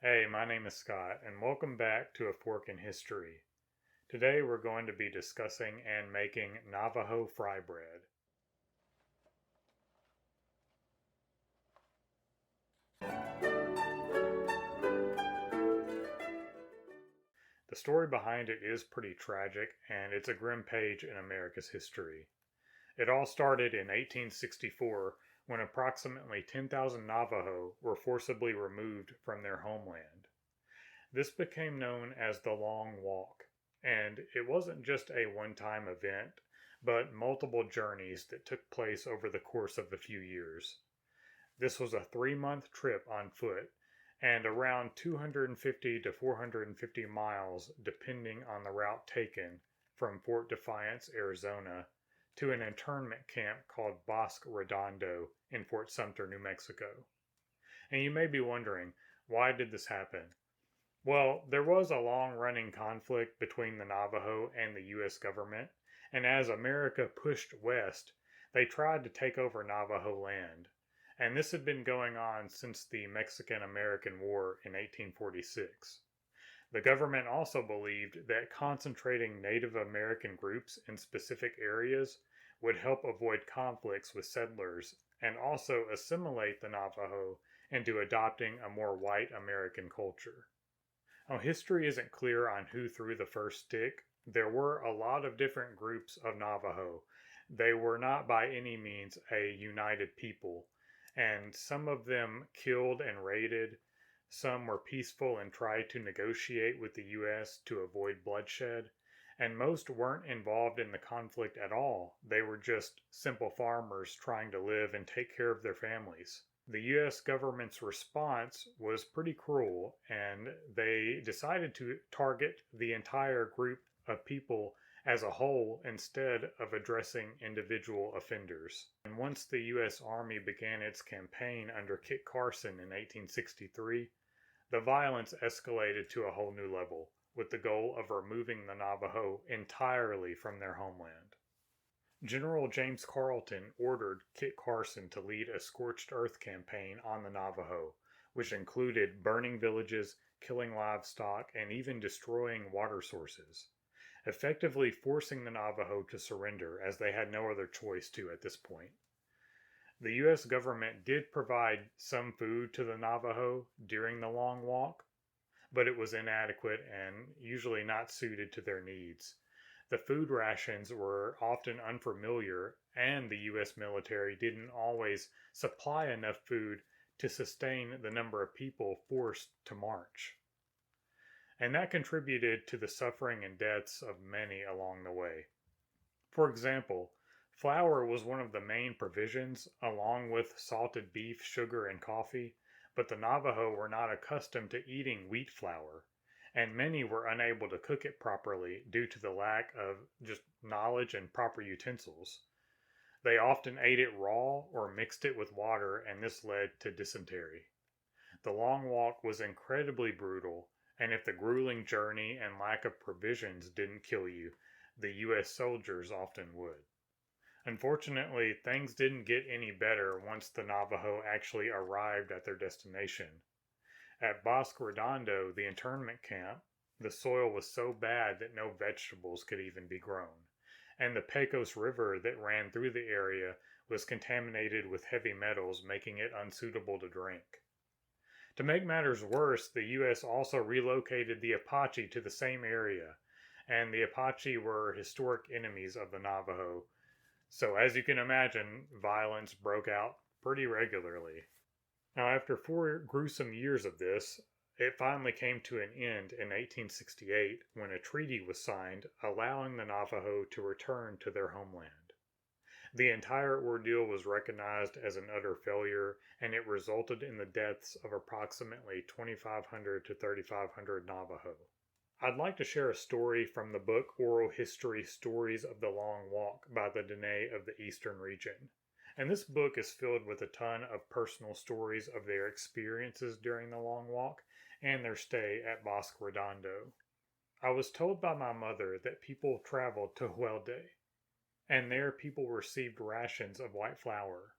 Hey, my name is Scott, and welcome back to A Fork in History. Today we're going to be discussing and making Navajo fry bread. The story behind it is pretty tragic, and it's a grim page in America's history. It all started in 1864 when approximately 10,000 Navajo were forcibly removed from their homeland. This became known as the Long Walk, and it wasn't just a one time event, but multiple journeys that took place over the course of a few years. This was a 3 month trip on foot and around 250 to 450 miles, depending on the route taken, from Fort Defiance, Arizona, to an internment camp called Bosque Redondo in Fort Sumter, New Mexico. And you may be wondering, why did this happen? Well, there was a long running conflict between the Navajo and the U.S. government, and as America pushed west, they tried to take over Navajo land. And this had been going on since the Mexican American War in 1846. The government also believed that concentrating Native American groups in specific areas would help avoid conflicts with settlers and also assimilate the Navajo into adopting a more white American culture. Now, history isn't clear on who threw the first stick. There were a lot of different groups of Navajo. They were not by any means a united people, and some of them killed and raided. Some were peaceful and tried to negotiate with the U.S. to avoid bloodshed, and most weren't involved in the conflict at all. They were just simple farmers trying to live and take care of their families. The US government's response was pretty cruel, and they decided to target the entire group of people as a whole instead of addressing individual offenders. And once the US Army began its campaign under Kit Carson in 1863, the violence escalated to a whole new level, with the goal of removing the Navajo entirely from their homeland. General James Carleton ordered Kit Carson to lead a scorched earth campaign on the Navajo, which included burning villages, killing livestock, and even destroying water sources, effectively forcing the Navajo to surrender as they had no other choice to at this point. The U.S. government did provide some food to the Navajo during the Long Walk, but it was inadequate and usually not suited to their needs. The food rations were often unfamiliar, and the U.S. military didn't always supply enough food to sustain the number of people forced to march. And that contributed to the suffering and deaths of many along the way. For example, flour was one of the main provisions, along with salted beef, sugar, and coffee, but the Navajo were not accustomed to eating wheat flour, and many were unable to cook it properly due to the lack of just knowledge and proper utensils. They often ate it raw or mixed it with water, and this led to dysentery. The long walk was incredibly brutal, and if the grueling journey and lack of provisions didn't kill you, the U.S. soldiers often would. Unfortunately, things didn't get any better once the Navajo actually arrived at their destination. At Bosque Redondo, the internment camp, the soil was so bad that no vegetables could even be grown, and the Pecos River that ran through the area was contaminated with heavy metals, making it unsuitable to drink. To make matters worse, the U.S. also relocated the Apache to the same area, and the Apache were historic enemies of the Navajo. So, as you can imagine, violence broke out pretty regularly. Now, after 4 gruesome years of this, it finally came to an end in 1868 when a treaty was signed allowing the Navajo to return to their homeland. The entire ordeal was recognized as an utter failure, and it resulted in the deaths of approximately 2,500 to 3,500 Navajo. I'd like to share a story from the book Oral History Stories of the Long Walk by the Dene of the Eastern Region. And this book is filled with a ton of personal stories of their experiences during the long walk and their stay at Bosque Redondo. I was told by my mother that people traveled to Huelde, and there people received rations of white flour.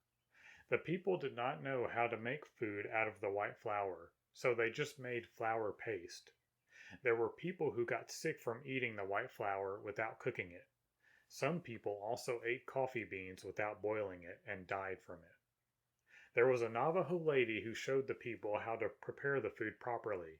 The people did not know how to make food out of the white flour, so they just made flour paste. There were people who got sick from eating the white flour without cooking it. Some people also ate coffee beans without boiling it and died from it. There was a Navajo lady who showed the people how to prepare the food properly.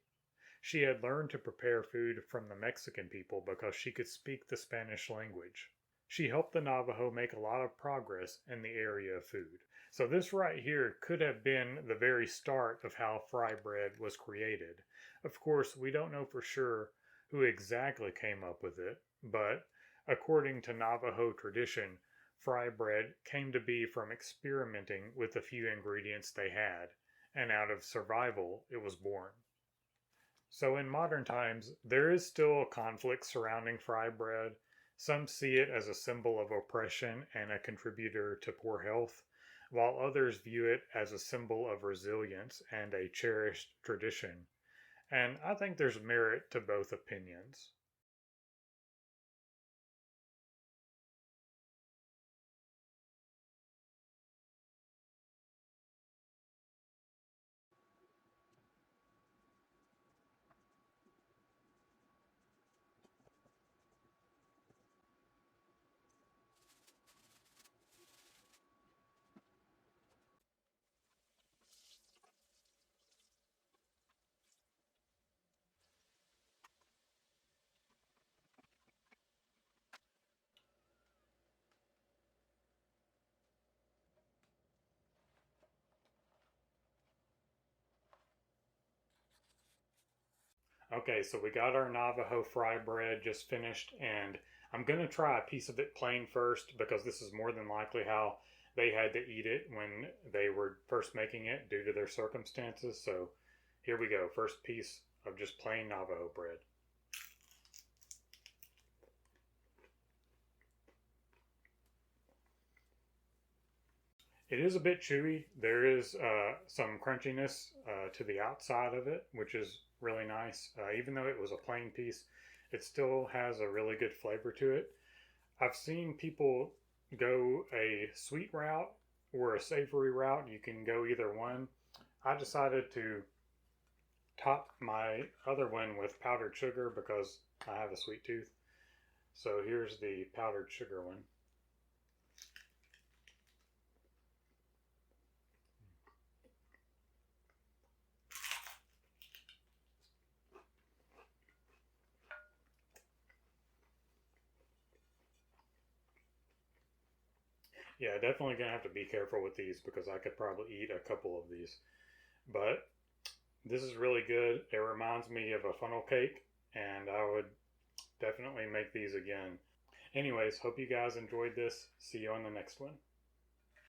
She had learned to prepare food from the Mexican people because she could speak the Spanish language. She helped the Navajo make a lot of progress in the area of food. So this right here could have been the very start of how fry bread was created. Of course, we don't know for sure who exactly came up with it, but according to Navajo tradition, fry bread came to be from experimenting with the few ingredients they had, and out of survival it was born. So in modern times, there is still a conflict surrounding fry bread. Some see it as a symbol of oppression and a contributor to poor health, while others view it as a symbol of resilience and a cherished tradition. And I think there's merit to both opinions. Okay, so we got our Navajo fry bread just finished, and I'm going to try a piece of it plain first because this is more than likely how they had to eat it when they were first making it due to their circumstances. So here we go. First piece of just plain Navajo bread. It is a bit chewy. There is some crunchiness to the outside of it, which is really nice. Even though it was a plain piece, it still has a really good flavor to it. I've seen people go a sweet route or a savory route. You can go either one. I decided to top my other one with powdered sugar because I have a sweet tooth. So here's the powdered sugar one. Yeah, definitely gonna have to be careful with these because I could probably eat a couple of these. But this is really good. It reminds me of a funnel cake, and I would definitely make these again. Anyways, hope you guys enjoyed this. See you on the next one.